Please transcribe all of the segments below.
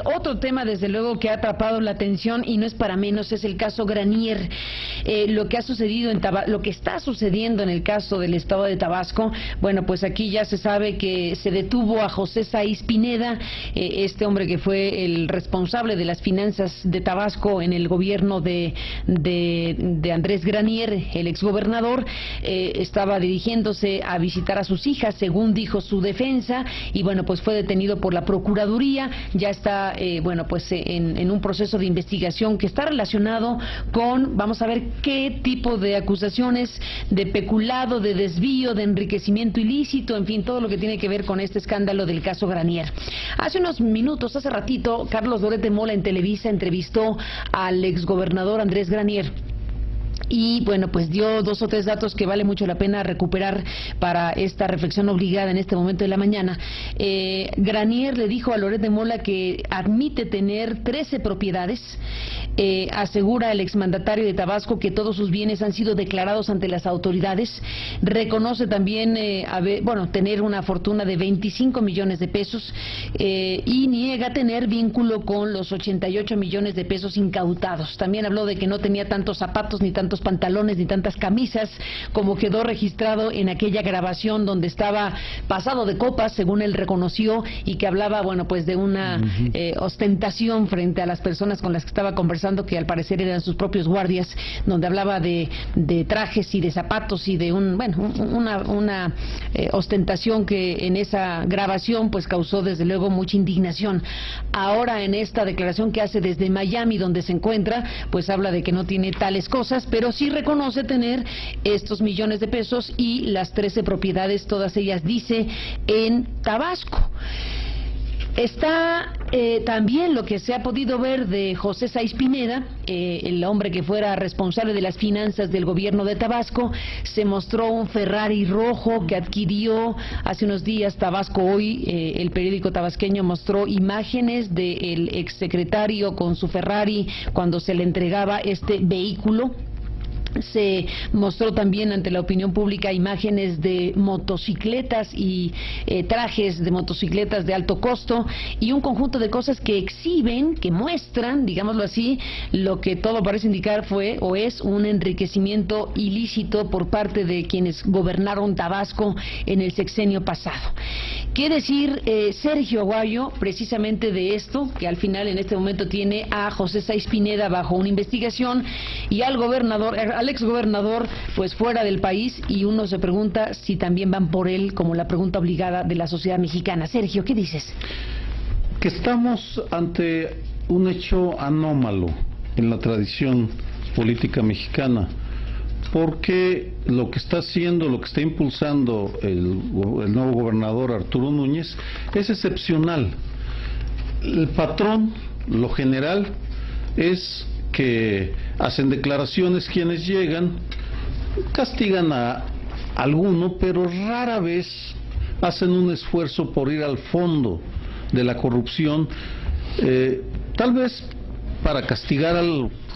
Otro tema, desde luego, que ha atrapado la atención y no es para menos, es el caso Granier. Lo que ha sucedido lo que está sucediendo en el caso del estado de Tabasco. Bueno, pues aquí ya se sabe que se detuvo a José Saiz Pineda, este hombre que fue el responsable de las finanzas de Tabasco en el gobierno de Andrés Granier, el exgobernador. Estaba dirigiéndose a visitar a sus hijas, según dijo su defensa, y bueno, pues fue detenido por la Procuraduría. Ya está en un proceso de investigación que está relacionado con, vamos a ver qué tipo de acusaciones de peculado, de desvío, de enriquecimiento ilícito, en fin, todo lo que tiene que ver con este escándalo del caso Granier. Hace unos minutos, hace ratito, Carlos Loret de Mola en Televisa entrevistó al exgobernador Andrés Granier. Y bueno, pues dio 2 o 3 datos que vale mucho la pena recuperar para esta reflexión obligada en este momento de la mañana. Granier le dijo a Loret de Mola que admite tener 13 propiedades. Asegura el exmandatario de Tabasco que todos sus bienes han sido declarados ante las autoridades. Reconoce también tener una fortuna de 25 millones de pesos y niega tener vínculo con los 88 millones de pesos incautados. También habló de que no tenía tantos zapatos ni tantos pantalones ni tantas camisas como quedó registrado en aquella grabación donde estaba pasado de copas, según él reconoció, y que hablaba, bueno, pues de una ostentación frente a las personas con las que estaba conversando, que al parecer eran sus propios guardias, donde hablaba de trajes y de zapatos y de una ostentación que en esa grabación pues causó desde luego mucha indignación. Ahora, en esta declaración que hace desde Miami, donde se encuentra, pues habla de que no tiene tales cosas, pero sí reconoce tener estos millones de pesos y las 13 propiedades, todas ellas, dice, en Tabasco. Está también lo que se ha podido ver de José Saiz Pineda, el hombre que fuera responsable de las finanzas del gobierno de Tabasco. Se mostró un Ferrari rojo que adquirió hace unos días. Tabasco Hoy, el periódico tabasqueño, mostró imágenes del exsecretario con su Ferrari cuando se le entregaba este vehículo. Se mostró también ante la opinión pública imágenes de motocicletas y trajes de motocicletas de alto costo y un conjunto de cosas que exhiben, que muestran, digámoslo así, lo que todo parece indicar fue o es un enriquecimiento ilícito por parte de quienes gobernaron Tabasco en el sexenio pasado. ¿Qué decir, Sergio Aguayo, precisamente de esto, que al final en este momento tiene a José Saiz Pineda bajo una investigación y al exgobernador pues fuera del país, y uno se pregunta si también van por él, como la pregunta obligada de la sociedad mexicana? Sergio, ¿qué dices? Que estamos ante un hecho anómalo en la tradición política mexicana, porque lo que está haciendo, lo que está impulsando el nuevo gobernador Arturo Núñez es excepcional. El patrón, lo general, es que hacen declaraciones quienes llegan, castigan a alguno, pero rara vez hacen un esfuerzo por ir al fondo de la corrupción, tal vez para castigar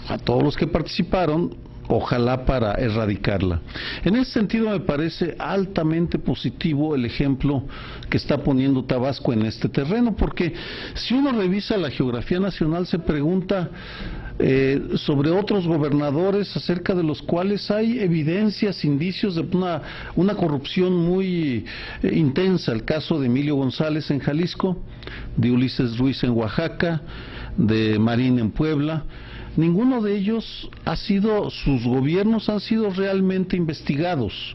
a todos los que participaron, ojalá para erradicarla. En ese sentido me parece altamente positivo el ejemplo que está poniendo Tabasco en este terreno, porque si uno revisa la geografía nacional se pregunta sobre otros gobernadores acerca de los cuales hay evidencias, indicios de una corrupción muy intensa. El caso de Emilio González en Jalisco, de Ulises Ruiz en Oaxaca, de Marín en Puebla. Ninguno de ellos sus gobiernos han sido realmente investigados.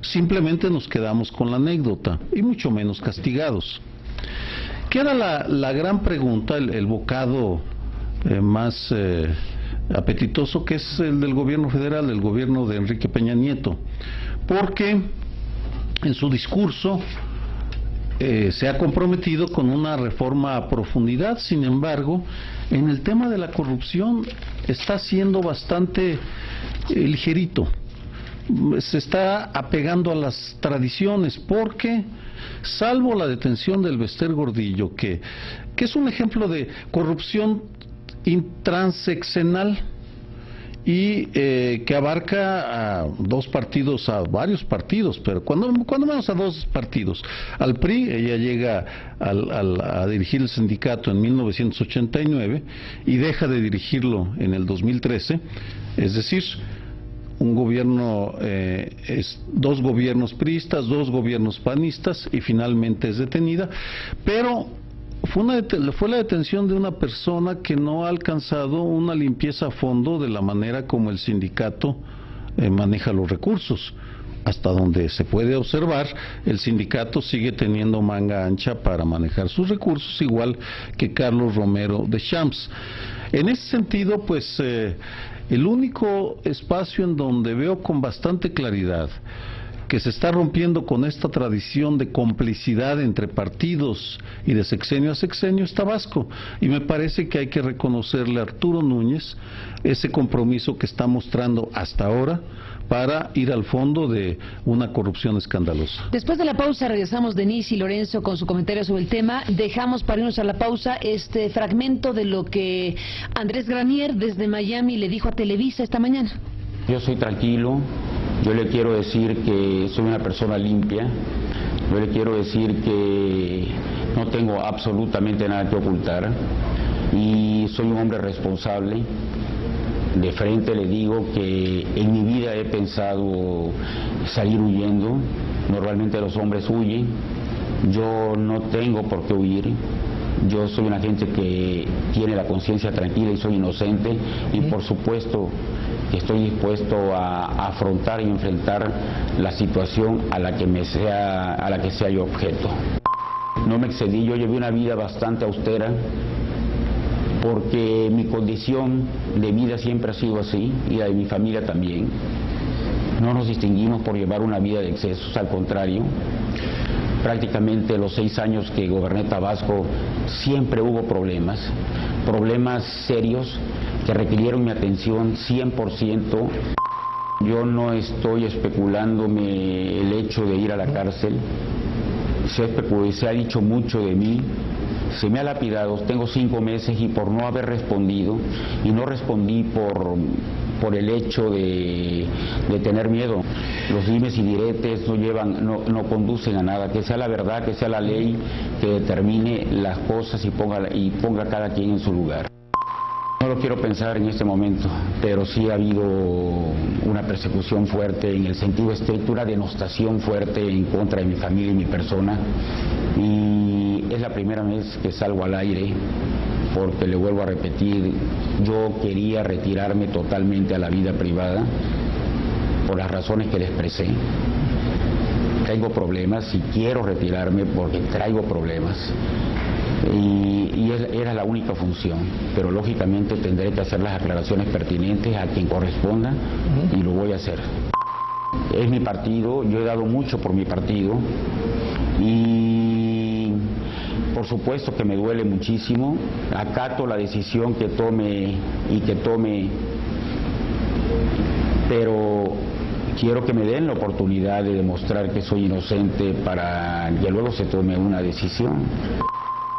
Simplemente nos quedamos con la anécdota, y mucho menos castigados. Queda la gran pregunta, el bocado más apetitoso, que es el del gobierno federal, del gobierno de Enrique Peña Nieto, porque en su discurso se ha comprometido con una reforma a profundidad. Sin embargo, en el tema de la corrupción está siendo bastante ligerito. Se está apegando a las tradiciones, porque salvo la detención del Bester Gordillo, que es un ejemplo de corrupción intranseccional, y que abarca a dos partidos, a varios partidos, pero cuando menos a dos partidos. Al PRI, ella llega a dirigir el sindicato en 1989 y deja de dirigirlo en el 2013, es decir, un gobierno, dos gobiernos priistas, dos gobiernos panistas, y finalmente es detenida, pero fue la detención de una persona que no ha alcanzado una limpieza a fondo de la manera como el sindicato maneja los recursos. Hasta donde se puede observar, el sindicato sigue teniendo manga ancha para manejar sus recursos, igual que Carlos Romero de Champs. En ese sentido, pues, el único espacio en donde veo con bastante claridad que se está rompiendo con esta tradición de complicidad entre partidos y de sexenio a sexenio es Tabasco, y me parece que hay que reconocerle a Arturo Núñez ese compromiso que está mostrando hasta ahora para ir al fondo de una corrupción escandalosa. Después de la pausa regresamos Denise y Lorenzo con su comentario sobre el tema. Dejamos para irnos a la pausa este fragmento de lo que Andrés Granier desde Miami le dijo a Televisa esta mañana. Yo soy tranquilo, yo le quiero decir que soy una persona limpia, yo le quiero decir que no tengo absolutamente nada que ocultar y soy un hombre responsable. De frente le digo que en mi vida he pensado salir huyendo. Normalmente los hombres huyen, yo no tengo por qué huir. Yo soy una gente que tiene la conciencia tranquila y soy inocente, y por supuesto que estoy dispuesto a afrontar y enfrentar la situación a la que sea yo objeto. No me excedí, yo llevé una vida bastante austera, porque mi condición de vida siempre ha sido así, y la de mi familia también. No nos distinguimos por llevar una vida de excesos, al contrario. Prácticamente los 6 años que goberné Tabasco siempre hubo problemas serios que requirieron mi atención 100%. Yo no estoy especulándome el hecho de ir a la cárcel, se ha dicho mucho de mí. Se me ha lapidado, tengo 5 meses y por no haber respondido, y no respondí por el hecho de tener miedo. Los dimes y diretes no conducen a nada. Que sea la verdad, que sea la ley que determine las cosas y ponga a cada quien en su lugar. No lo quiero pensar en este momento, pero sí ha habido una persecución fuerte en el sentido estricto, una denostación fuerte en contra de mi familia y mi persona. Y es la primera vez que salgo al aire, porque le vuelvo a repetir, yo quería retirarme totalmente a la vida privada por las razones que le expresé. Traigo problemas y quiero retirarme porque traigo problemas. Y era la única función, pero lógicamente tendré que hacer las aclaraciones pertinentes a quien corresponda, y lo voy a hacer. Es mi partido, yo he dado mucho por mi partido, y por supuesto que me duele muchísimo. Acato la decisión que tome, pero quiero que me den la oportunidad de demostrar que soy inocente para que luego se tome una decisión.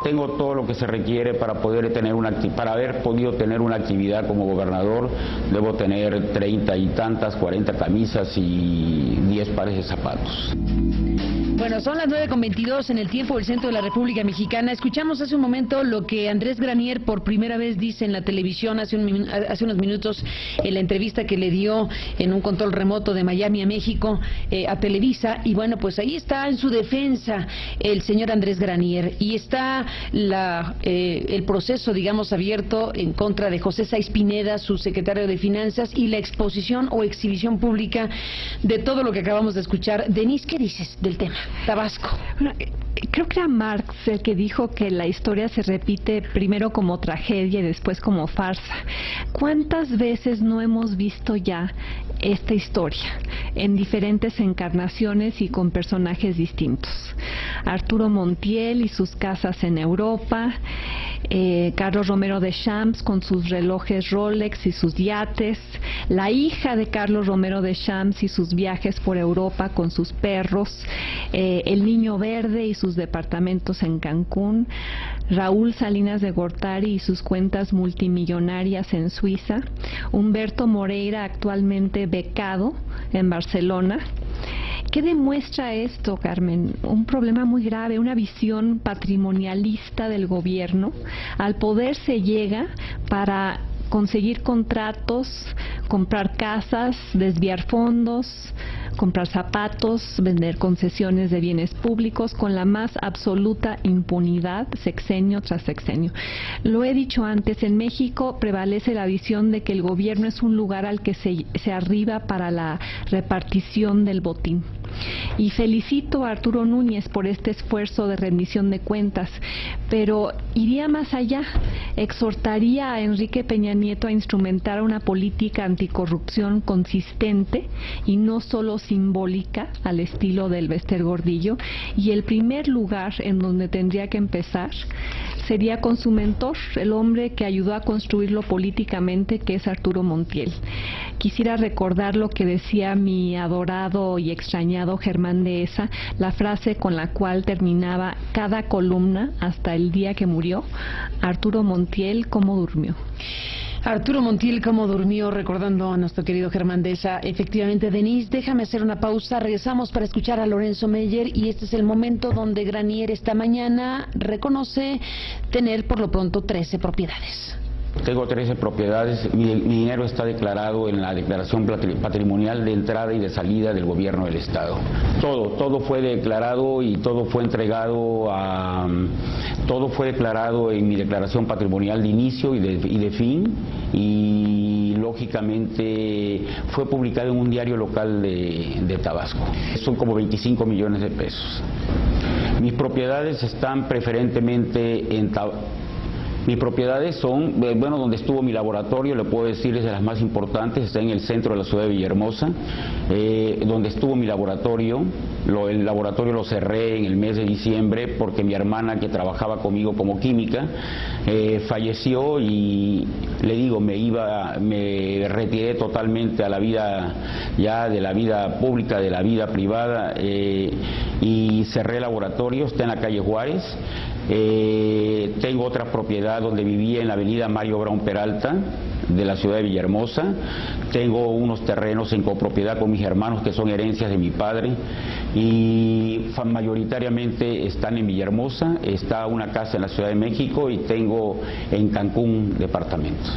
Tengo todo lo que se requiere para haber podido tener una actividad como gobernador. Debo tener 30 y tantas, 40 camisas y 10 pares de zapatos. Bueno, son las 9:22 en el tiempo del centro de la República Mexicana. Escuchamos hace un momento lo que Andrés Granier por primera vez dice en la televisión hace unos minutos, en la entrevista que le dio en un control remoto de Miami a México a Televisa. Y bueno, pues ahí está en su defensa el señor Andrés Granier, y está el proceso, digamos, abierto en contra de José Sáiz Pineda, su secretario de Finanzas, y la exposición o exhibición pública de todo lo que acabamos de escuchar. Denise, ¿qué dices del tema? Tabasco. Bueno, creo que era Marx el que dijo que la historia se repite primero como tragedia y después como farsa. ¿Cuántas veces no hemos visto ya esta historia en diferentes encarnaciones y con personajes distintos? Arturo Montiel y sus casas en Europa, Carlos Romero de Champs con sus relojes Rolex y sus yates, la hija de Carlos Romero de Champs y sus viajes por Europa con sus perros, el Niño Verde y sus departamentos en Cancún, Raúl Salinas de Gortari y sus cuentas multimillonarias en Suiza, Humberto Moreira, actualmente becado en Barcelona. ¿Qué demuestra esto, Carmen? Un problema muy grave, una visión patrimonialista del gobierno. Al poder se llega para conseguir contratos, comprar casas, desviar fondos, comprar zapatos, vender concesiones de bienes públicos con la más absoluta impunidad, sexenio tras sexenio. Lo he dicho antes, en México prevalece la visión de que el gobierno es un lugar al que se arriba para la repartición del botín. Y felicito a Arturo Núñez por este esfuerzo de rendición de cuentas, pero iría más allá. Exhortaría a Enrique Peña Nieto a instrumentar una política anticorrupción consistente y no solo simbólica al estilo del Bester Gordillo, y el primer lugar en donde tendría que empezar sería con su mentor, el hombre que ayudó a construirlo políticamente, que es Arturo Montiel. Quisiera recordar lo que decía mi adorado y extrañado Germán Dehesa, la frase con la cual terminaba cada columna hasta el día que murió: Arturo Montiel, ¿cómo durmió? Arturo Montiel, ¿cómo durmió? Recordando a nuestro querido Germán Dehesa. Efectivamente, Denise, déjame hacer una pausa. Regresamos para escuchar a Lorenzo Meyer, y este es el momento donde Granier esta mañana reconoce tener por lo pronto 13 propiedades. Tengo 13 propiedades, mi dinero está declarado en la declaración patrimonial de entrada y de salida del gobierno del Estado. Todo fue declarado y todo fue entregado todo fue declarado en mi declaración patrimonial de inicio y de fin, y lógicamente fue publicado en un diario local de Tabasco. Son como 25 millones de pesos. Mis propiedades están preferentemente en Mis propiedades son, bueno, donde estuvo mi laboratorio, le puedo decir, es de las más importantes, está en el centro de la ciudad de Villahermosa, donde estuvo mi laboratorio. El laboratorio lo cerré en el mes de diciembre porque mi hermana, que trabajaba conmigo como química, falleció, y le digo, me retiré totalmente a la vida, ya de la vida pública, de la vida privada, y cerré el laboratorio. Está en la calle Juárez. Tengo otra propiedad donde vivía en la avenida Mario Brown Peralta de la ciudad de Villahermosa. Tengo unos terrenos en copropiedad con mis hermanos que son herencias de mi padre, y mayoritariamente están en Villahermosa. Está una casa en la Ciudad de México y tengo en Cancún departamentos.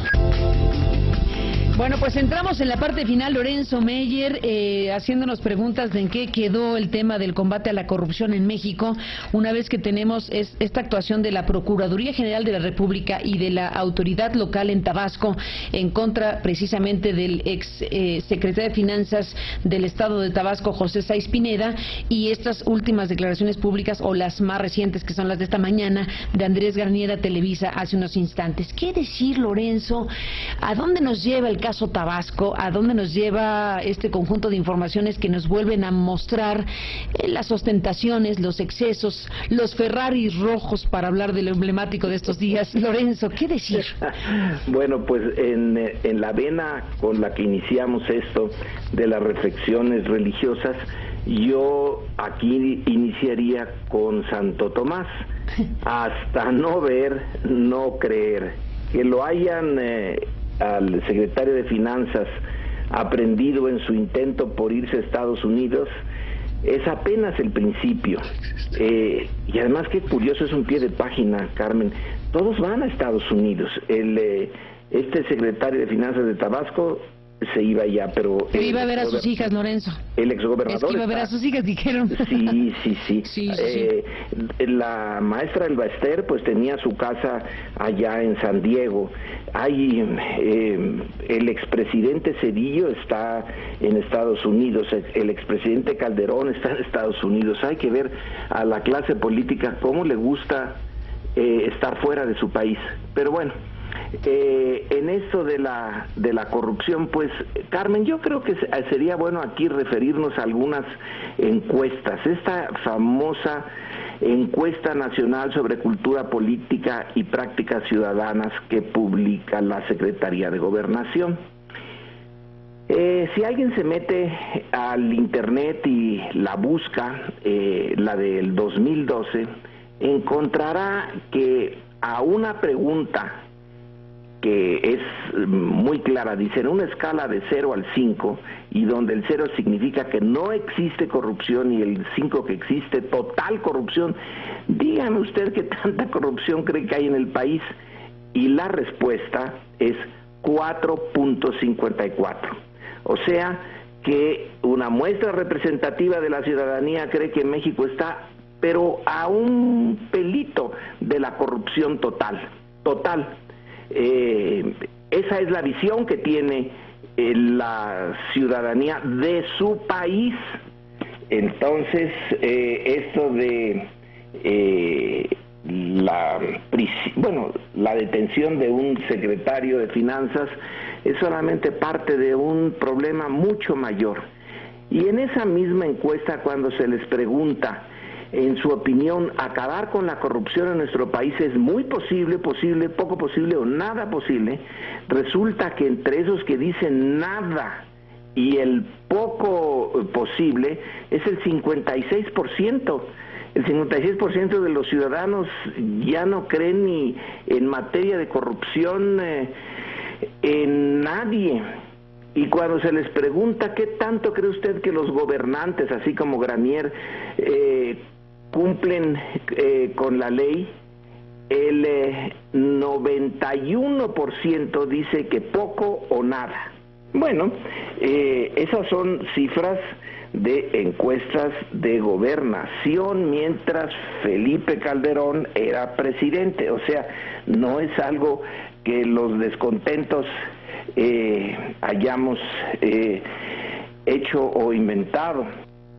Bueno, pues entramos en la parte final, Lorenzo Meyer, haciéndonos preguntas de en qué quedó el tema del combate a la corrupción en México, una vez que tenemos esta actuación de la Procuraduría General de la República y de la autoridad local en Tabasco en contra precisamente del ex secretario de Finanzas del Estado de Tabasco, José Sáiz Pineda, y estas últimas declaraciones públicas, o las más recientes, que son las de esta mañana, de Andrés Granier a Televisa hace unos instantes. ¿Qué decir, Lorenzo? ¿A dónde nos lleva el caso Tabasco? ¿A dónde nos lleva este conjunto de informaciones que nos vuelven a mostrar las ostentaciones, los excesos, los Ferraris rojos, para hablar de lo emblemático de estos días? Lorenzo, ¿qué decir? Bueno, pues en la vena con la que iniciamos esto de las reflexiones religiosas, yo aquí iniciaría con Santo Tomás: hasta no ver, no creer. Que lo hayan al secretario de Finanzas aprendido en su intento por irse a Estados Unidos es apenas el principio. Y además, qué curioso, es un pie de página, Carmen. Todos van a Estados Unidos. Este secretario de Finanzas de Tabasco se iba ya, pero... iba a ver a sus hijas, Lorenzo. El exgobernador... Es que iba a ver a sus hijas, dijeron. Sí. La maestra Elba Ester, pues tenía su casa allá en San Diego. El expresidente Cedillo está en Estados Unidos, el expresidente Calderón está en Estados Unidos. Hay que ver a la clase política cómo le gusta estar fuera de su país. Pero bueno... en esto de la corrupción, pues, Carmen, yo creo que sería bueno aquí referirnos a algunas encuestas. Esta famosa encuesta nacional sobre cultura política y prácticas ciudadanas que publica la Secretaría de Gobernación. Si alguien se mete al internet y la busca, la del 2012, encontrará que a una pregunta que es muy clara, dice, en una escala de 0 al 5, y donde el 0 significa que no existe corrupción y el 5 que existe total corrupción, dígame usted qué tanta corrupción cree que hay en el país, y la respuesta es 4.54. O sea que una muestra representativa de la ciudadanía cree que México está, pero a un pelito de la corrupción total. Esa es la visión que tiene la ciudadanía de su país. Entonces, esto de la detención de un secretario de Finanzas es solamente parte de un problema mucho mayor. Y en esa misma encuesta, cuando se les pregunta, en su opinión, acabar con la corrupción en nuestro país es muy posible, poco posible o nada posible, resulta que entre esos que dicen nada y el poco posible es el 56%. El 56% de los ciudadanos ya no creen ni en materia de corrupción en nadie. Y cuando se les pregunta qué tanto cree usted que los gobernantes, así como Granier, cumplen con la ley, el 91% dice que poco o nada. Bueno, esas son cifras de encuestas de gobernación mientras Felipe Calderón era presidente. O sea, no es algo que los descontentos hayamos hecho o inventado.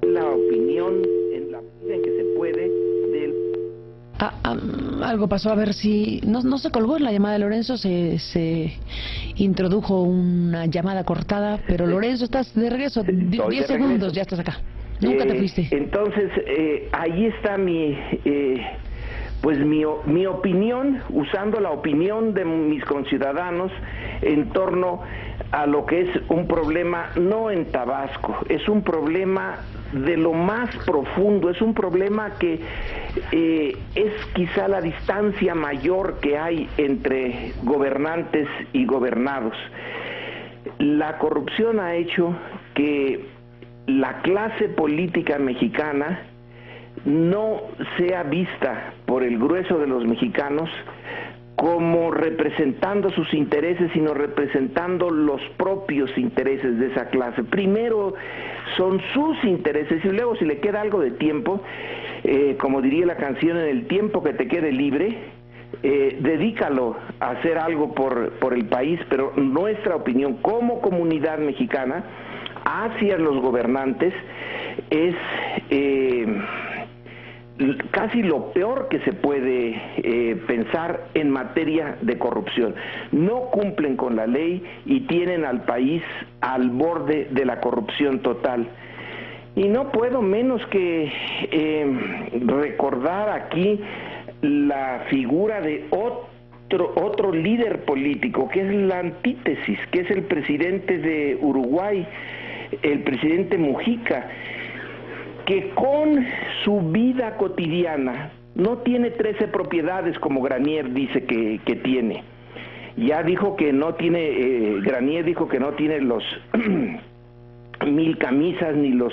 La opinión en la medida en que se puede del... Algo pasó, a ver si... No se colgó en la llamada de Lorenzo, se introdujo una llamada cortada, pero Lorenzo, estás de regreso, 10 segundos, ya estás acá. Nunca te fuiste. Entonces, ahí está mi opinión, usando la opinión de mis conciudadanos en torno a lo que es un problema no en Tabasco, es un problema de lo más profundo, es un problema que es quizá la distancia mayor que hay entre gobernantes y gobernados. La corrupción ha hecho que la clase política mexicana no sea vista por el grueso de los mexicanos como representando sus intereses, sino representando los propios intereses de esa clase. Primero son sus intereses y luego, si le queda algo de tiempo, como diría la canción, en el tiempo que te quede libre, dedícalo a hacer algo por el país. Pero nuestra opinión como comunidad mexicana hacia los gobernantes es casi lo peor que se puede pensar en materia de corrupción. No cumplen con la ley y tienen al país al borde de la corrupción total. Y no puedo menos que recordar aquí la figura de otro líder político, que es la antítesis, que es el presidente de Uruguay, el presidente Mujica, que con su vida cotidiana no tiene 13 propiedades como Granier dice que tiene. Ya dijo que no tiene, Granier dijo que no tiene los 1000 camisas ni los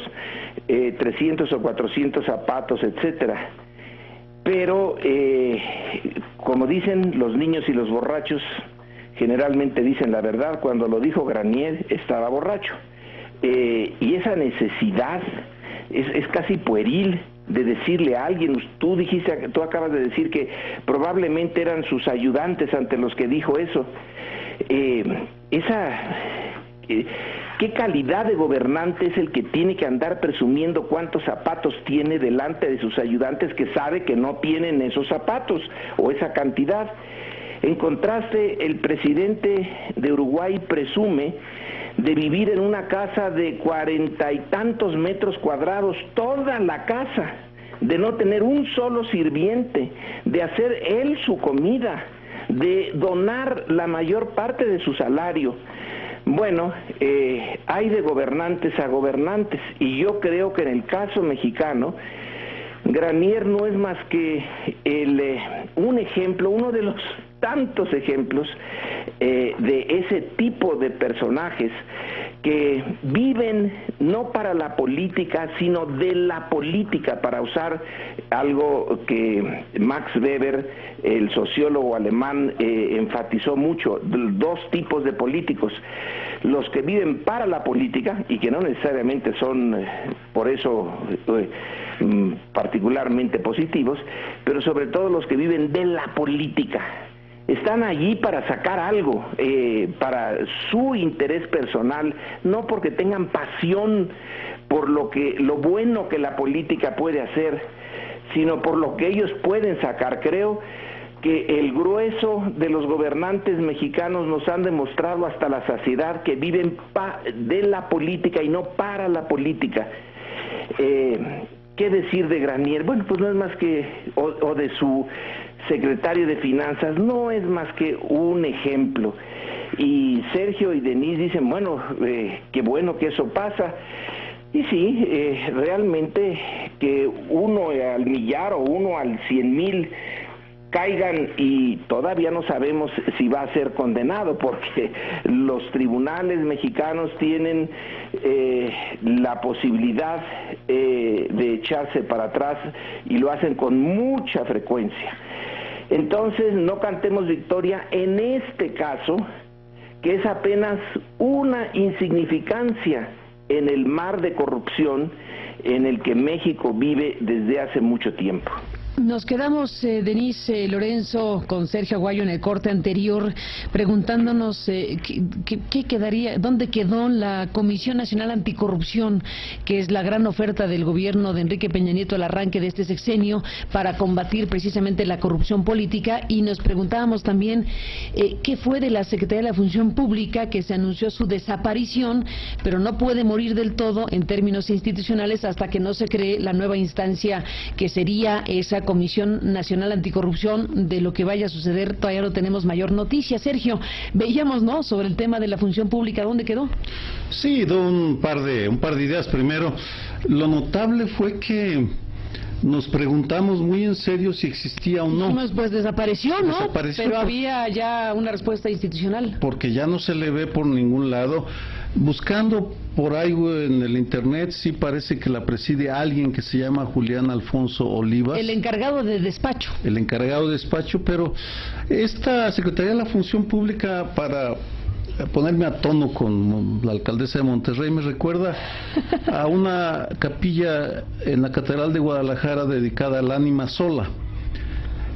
300 o 400 zapatos, etcétera. Pero como dicen los niños y los borrachos, generalmente dicen la verdad. Cuando lo dijo Granier estaba borracho. Y esa necesidad es casi pueril de decirle a alguien. Tú acabas de decir que probablemente eran sus ayudantes ante los que dijo eso. ¿Qué calidad de gobernante es el que tiene que andar presumiendo cuántos zapatos tiene delante de sus ayudantes que sabe que no tienen esos zapatos o esa cantidad? En contraste, el presidente de Uruguay presume de vivir en una casa de 40 y tantos metros cuadrados, toda la casa, de no tener un solo sirviente, de hacer él su comida, de donar la mayor parte de su salario, Bueno, hay de gobernantes a gobernantes, y yo creo que en el caso mexicano, Granier no es más que un ejemplo, uno de los tantos ejemplos de ese tipo de personajes que viven no para la política, sino de la política, para usar algo que Max Weber, el sociólogo alemán, enfatizó mucho: dos tipos de políticos: los que viven para la política y que no necesariamente son por eso particularmente positivos, pero sobre todo los que viven de la política. Están allí para sacar algo, para su interés personal, no porque tengan pasión por lo bueno que la política puede hacer, sino por lo que ellos pueden sacar. Creo que el grueso de los gobernantes mexicanos nos han demostrado hasta la saciedad que viven de la política y no para la política. ¿Qué decir de Granier? Bueno, pues no es más que, o de su secretario de Finanzas, no es más que un ejemplo. Y Sergio y Denise dicen, bueno, qué bueno que eso pasa. Y sí, realmente que uno al millar o uno al 100,000 caigan, y todavía no sabemos si va a ser condenado, porque los tribunales mexicanos tienen la posibilidad de echarse para atrás, y lo hacen con mucha frecuencia. Entonces no cantemos victoria en este caso, que es apenas una insignificancia en el mar de corrupción en el que México vive desde hace mucho tiempo. Nos quedamos, Denise, Lorenzo, con Sergio Aguayo en el corte anterior, preguntándonos qué quedaría, dónde quedó la Comisión Nacional Anticorrupción, que es la gran oferta del gobierno de Enrique Peña Nieto al arranque de este sexenio para combatir precisamente la corrupción política, y nos preguntábamos también qué fue de la Secretaría de la Función Pública, que se anunció su desaparición, pero no puede morir del todo en términos institucionales hasta que no se cree la nueva instancia que sería esa Comisión Nacional Anticorrupción. De lo que vaya a suceder todavía no tenemos mayor noticia. Sergio, veíamos, ¿no?, sobre el tema de la función pública, ¿dónde quedó? Sí, un par de ideas. Primero, lo notable fue que nos preguntamos muy en serio si existía o no. Pues desapareció, ¿no? Pero había ya una respuesta institucional. Porque ya no se le ve por ningún lado. Buscando por ahí en el internet, sí parece que la preside alguien que se llama Julián Alfonso Olivas. El encargado de despacho. El encargado de despacho, pero esta Secretaría de la Función Pública, para ponerme a tono con la alcaldesa de Monterrey, me recuerda a una capilla en la Catedral de Guadalajara dedicada al ánima sola.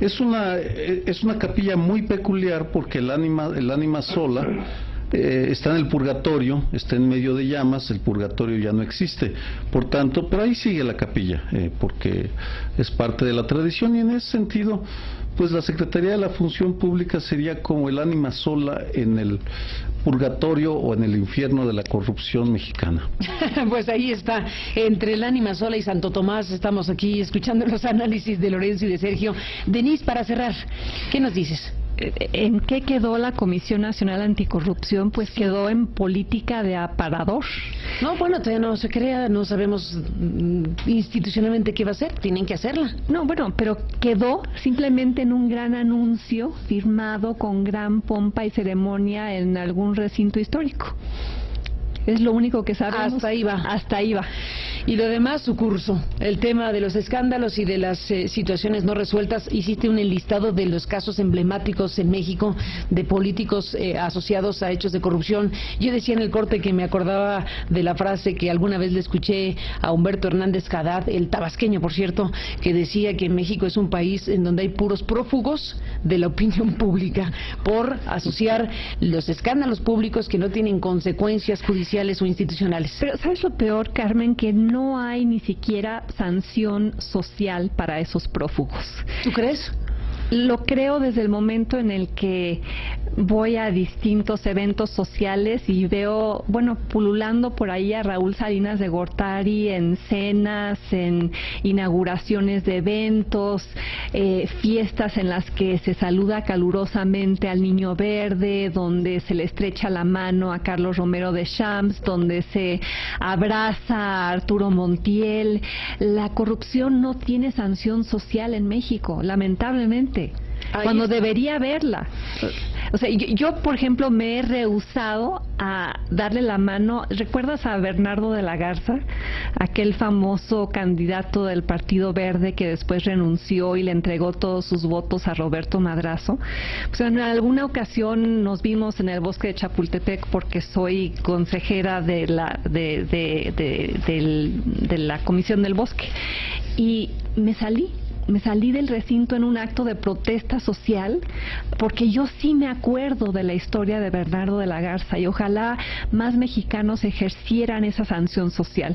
Es una capilla muy peculiar porque el ánima sola está en el purgatorio, está en medio de llamas, el purgatorio ya no existe, por tanto, pero ahí sigue la capilla, porque es parte de la tradición, y en ese sentido, pues la Secretaría de la Función Pública sería como el ánima sola en el purgatorio o en el infierno de la corrupción mexicana. Pues ahí está, entre el ánima sola y Santo Tomás. Estamos aquí escuchando los análisis de Lorenzo y de Sergio. Denise, para cerrar, ¿qué nos dices? ¿En qué quedó la Comisión Nacional Anticorrupción? Pues quedó en política de aparador. No, bueno, todavía no se crea, no sabemos institucionalmente qué va a hacer, tienen que hacerla. No, bueno, pero quedó simplemente en un gran anuncio firmado con gran pompa y ceremonia en algún recinto histórico. Es lo único que sabemos. Hasta ahí va. Hasta ahí va. Y lo demás, su curso. El tema de los escándalos y de las situaciones no resueltas. Hiciste un enlistado de los casos emblemáticos en México de políticos asociados a hechos de corrupción. Yo decía en el corte que me acordaba de la frase que alguna vez le escuché a Humberto Hernández Haddad, el tabasqueño, por cierto, que decía que México es un país en donde hay puros prófugos de la opinión pública por asociar los escándalos públicos que no tienen consecuencias judiciales o institucionales. Pero ¿sabes lo peor, Carmen? Que no hay ni siquiera sanción social para esos prófugos. ¿Tú crees? Lo creo desde el momento en el que voy a distintos eventos sociales y veo, bueno, pululando por ahí a Raúl Salinas de Gortari en cenas, en inauguraciones de eventos, fiestas en las que se saluda calurosamente al Niño Verde, donde se le estrecha la mano a Carlos Romero de Champs, donde se abraza a Arturo Montiel. La corrupción no tiene sanción social en México, lamentablemente. Cuando debería haberla. O sea, yo, por ejemplo, me he rehusado a darle la mano. ¿Recuerdas a Bernardo de la Garza? Aquel famoso candidato del Partido Verde que después renunció y le entregó todos sus votos a Roberto Madrazo. Pues en alguna ocasión nos vimos en el bosque de Chapultepec porque soy consejera de la Comisión del Bosque. Y me salí del recinto en un acto de protesta social porque yo sí me acuerdo de la historia de Bernardo de la Garza y ojalá más mexicanos ejercieran esa sanción social.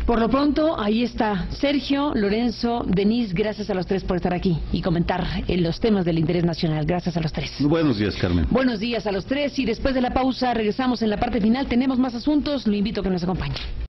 Por lo pronto, ahí está Sergio, Lorenzo, Denise, gracias a los tres por estar aquí y comentar los temas del interés nacional. Gracias a los tres. Buenos días, Carmen. Buenos días a los tres y después de la pausa regresamos en la parte final. Tenemos más asuntos, lo invito a que nos acompañe.